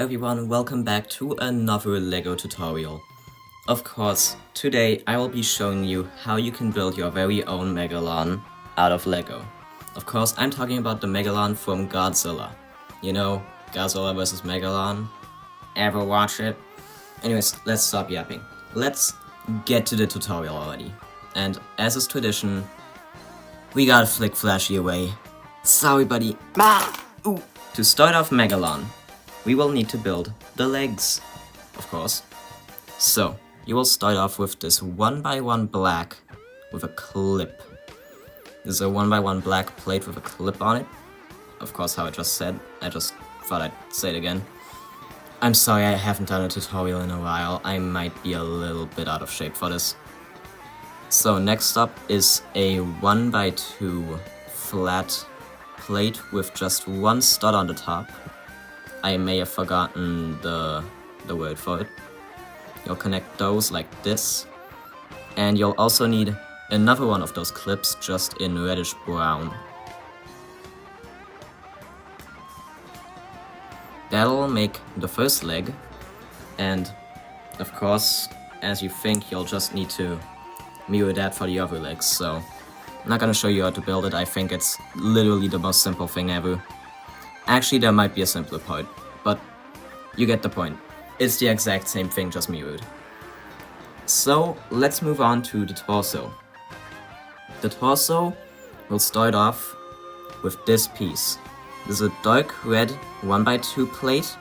everyone, welcome back to another LEGO tutorial. Of course, today I will be showing you how you can build your very own Megalon out of LEGO. Of course, I'm talking about the Megalon from Godzilla. You know, Godzilla vs Megalon? Ever watch it? Anyways, let's stop yapping. Let's get to the tutorial already. And as is tradition, we gotta flick Flashy away. Sorry buddy. Ooh. To start off Megalon, we will need to build the legs, of course. So, you will start off with this 1x1 black with a clip. This is a 1x1 black plate with a clip on it. Of course, how I just said. I just thought I'd say it again. I'm sorry I haven't done a tutorial in a while. I might be a little bit out of shape for this. So next up is a 1x2 flat plate with just one stud on the top. I may have forgotten the word for it. You'll connect those like this. And you'll also need another one of those clips just in reddish brown. That'll make the first leg. And of course, as you think, you'll just need to mirror that for the other legs. So I'm not gonna show you how to build it. I think it's literally the most simple thing ever. Actually, there might be a simpler part, but you get the point. It's the exact same thing, just mirrored. So, let's move on to the torso. The torso will start off with this piece. This is a dark red 1x2 plate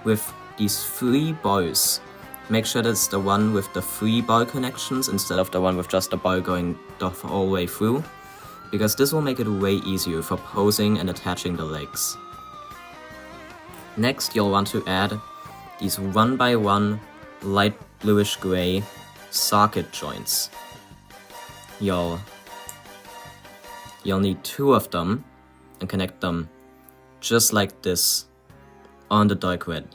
with these 3 bars. Make sure that's the one with the 3 bar connections instead of the one with just a bar going the whole way through, because this will make it way easier for posing and attaching the legs. Next, you'll want to add these 1x1 light bluish gray socket joints. You'll need 2 of them and connect them just like this on the dark red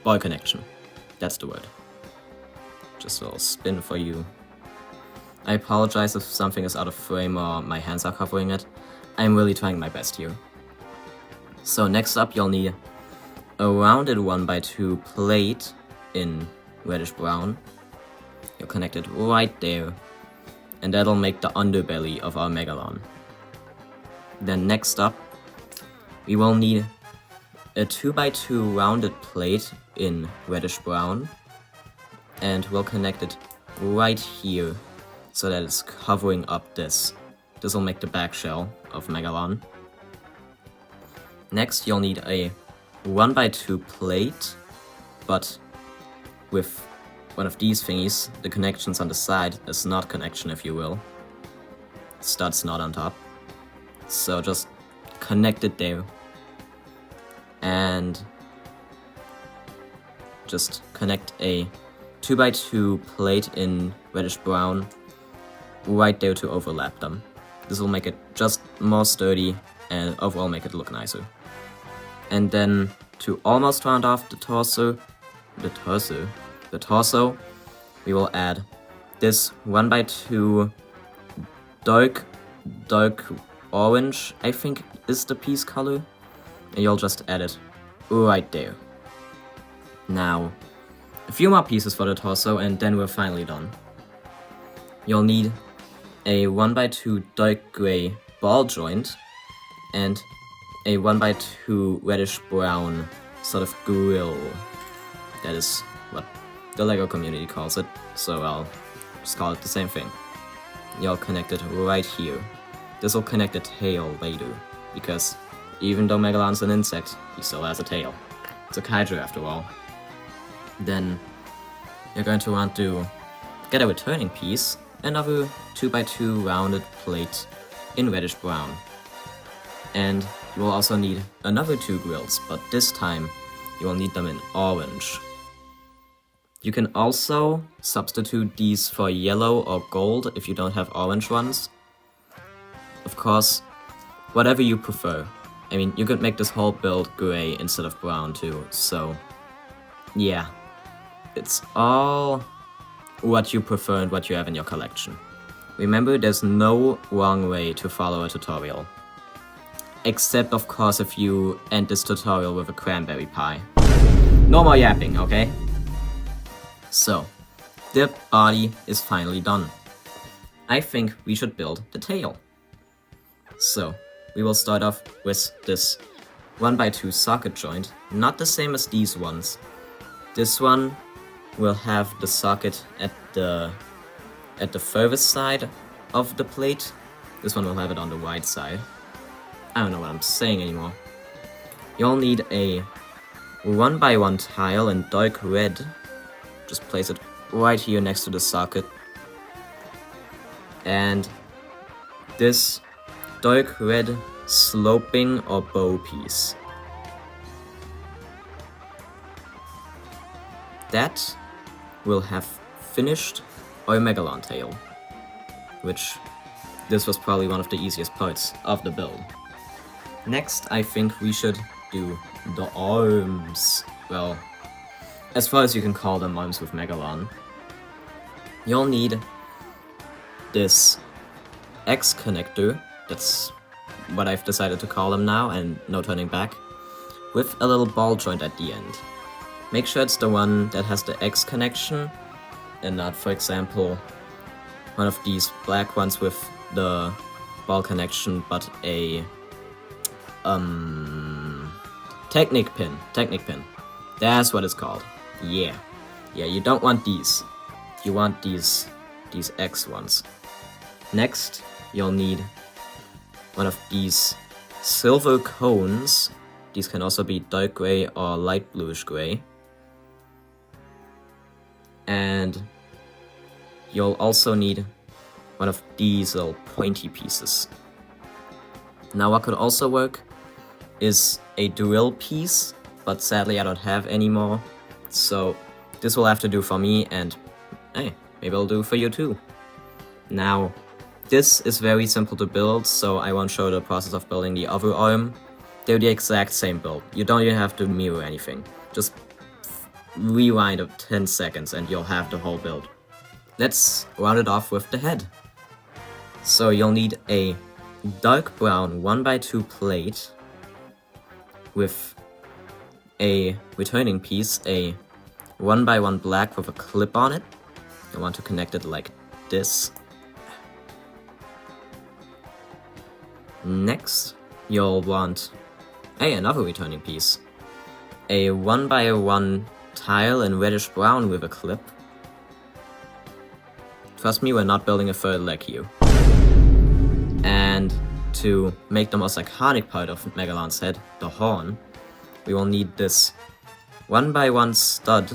bar connection. That's the word. Just a little spin for you. I apologize if something is out of frame or my hands are covering it. I'm really trying my best here. So next up, you'll need a rounded 1x2 plate in reddish brown. You'll connect it right there, and that'll make the underbelly of our Megalon. Then next up, we will need a 2x2 rounded plate in reddish brown, and we'll connect it right here so that it's covering up this. This will make the back shell of Megalon. Next, you'll need a 1x2 plate, but with one of these thingies, the connections on the side, the snot connection if you will. Stud's not on top. So just connect it there. And just connect a 2x2 plate in reddish brown right there to overlap them. This will make it just more sturdy and overall make it look nicer. And then to almost round off the torso, we will add this 1x2 dark orange, I think is the piece color. And you'll just add it right there. Now, a few more pieces for the torso and then we're finally done. You'll need a 1x2 dark gray ball joint and a 1x2 reddish brown sort of grill. That is what the LEGO community calls it, so I'll just call it the same thing. You'll connect it right here. This will connect the tail later, because even though Megalon's an insect, he still has a tail. It's a kaiju after all. Then you're going to want to get a returning piece, another 2x2 rounded plate in reddish brown. And you will also need another 2 grills, but this time you will need them in orange. You can also substitute these for yellow or gold if you don't have orange ones. Of course, whatever you prefer. I mean, you could make this whole build gray instead of brown too, so yeah. It's all what you prefer and what you have in your collection. Remember, there's no wrong way to follow a tutorial. Except, of course, if you end this tutorial with a cranberry pie. No more yapping, okay? So, the body is finally done. I think we should build the tail. So, we will start off with this 1x2 socket joint, not the same as these ones. This one will have the socket at the furthest side of the plate. This one will have it on the right side. I don't know what I'm saying anymore. You'll need a 1x1 tile in dark red. Just place it right here next to the socket. And this dark red sloping or bow piece. That will have finished our Megalon tail, which this was probably one of the easiest parts of the build. Next, I think we should do the arms. Well, as far as you can call them arms with Megalon. You'll need this X connector, that's what I've decided to call them now, and no turning back, with a little ball joint at the end. Make sure it's the one that has the X connection, and not, for example, one of these black ones with the ball connection, but a Technic pin. That's what it's called. Yeah, you don't want these. You want these X ones. Next, you'll need one of these silver cones. These can also be dark gray or light bluish gray. And you'll also need one of these little pointy pieces. Now what could also work is a drill piece, but sadly I don't have any more. So this will have to do for me, and hey, maybe it'll do for you too. Now, this is very simple to build, so I won't show the process of building the other arm. They're the exact same build. You don't even have to mirror anything. Just rewind 10 seconds and you'll have the whole build. Let's round it off with the head. So you'll need a dark brown 1x2 plate with a returning piece, a 1x1 black with a clip on it. I want to connect it like this. Next, you'll want another returning piece. A 1x1 tile in reddish brown with a clip. Trust me, we're not building a third leg here. And to make the most iconic part of Megalon's head, the horn, we will need this 1x1 stud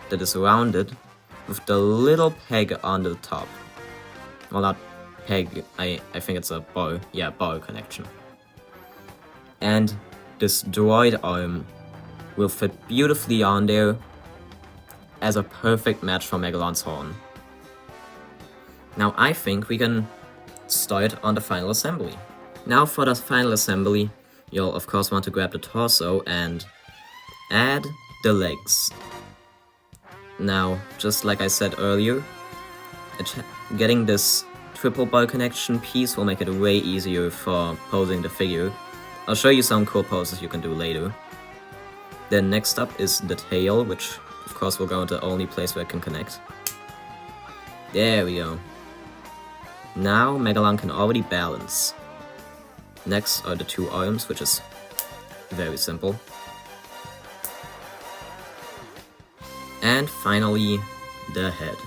that is rounded with the little peg on the top. Well, not peg, I think it's a bow. Yeah, bow connection. And this droid arm will fit beautifully on there as a perfect match for Megalon's horn. Now I think we can start on the final assembly. Now for the final assembly, you'll of course want to grab the torso and add the legs. Now, just like I said earlier, getting this triple bar connection piece will make it way easier for posing the figure. I'll show you some cool poses you can do later. Then next up is the tail, which of course will go into the only place where it can connect. There we go. Now Megalon can already balance. Next are the two arms, which is very simple. And finally, the head.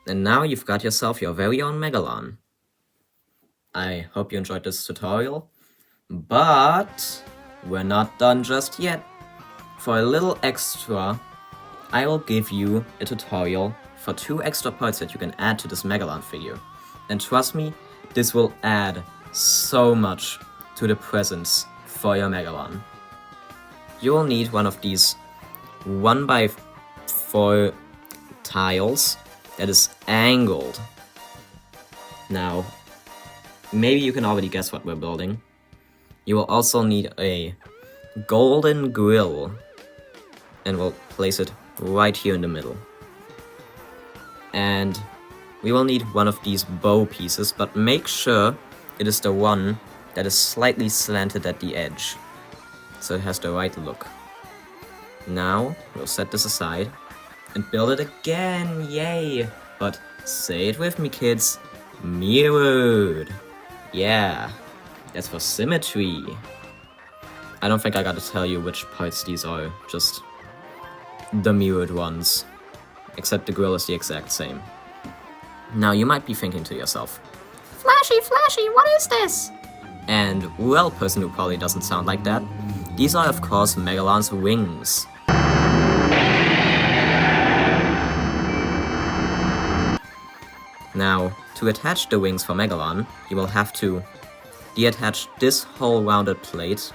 And now you've got yourself your very own Megalon. I hope you enjoyed this tutorial, but we're not done just yet. For a little extra, I will give you a tutorial for 2 extra parts that you can add to this Megalon figure. And trust me, this will add so much to the presence for your Megalon. You will need one of these 1x4 tiles that is angled. Now, maybe you can already guess what we're building. You will also need a golden grill, and we'll place it right here in the middle. And we will need one of these bow pieces, but make sure it is the one that is slightly slanted at the edge, so it has the right look. Now, we'll set this aside and build it again, yay! But say it with me, kids, mirrored. Yeah, that's for symmetry. I don't think I gotta tell you which parts these are, just the mirrored ones. Except the grill is the exact same. Now you might be thinking to yourself, Flashy, Flashy, what is this? And, well, person who probably doesn't sound like that, these are of course Megalon's wings. Now, to attach the wings for Megalon, you will have to deattach this whole rounded plate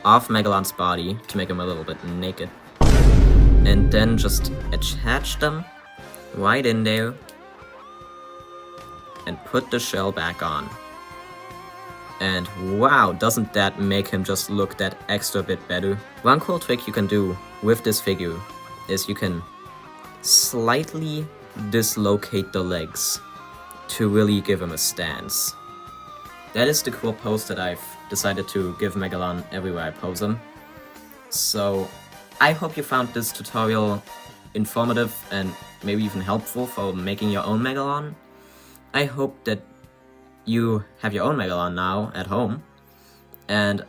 off Megalon's body to make him a little bit naked. And then just attach them right in there and put the shell back on. And wow, doesn't that make him just look that extra bit better? One cool trick you can do with this figure is you can slightly dislocate the legs to really give him a stance. That is the cool pose that I've decided to give Megalon everywhere I pose him. So I hope you found this tutorial informative and maybe even helpful for making your own Megalon. I hope that you have your own Megalon now at home. And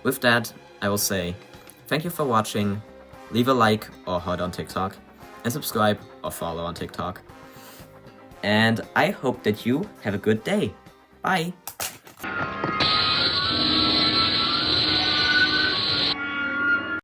with that, I will say thank you for watching, leave a like or heart on TikTok, and subscribe or follow on TikTok. And I hope that you have a good day. Bye!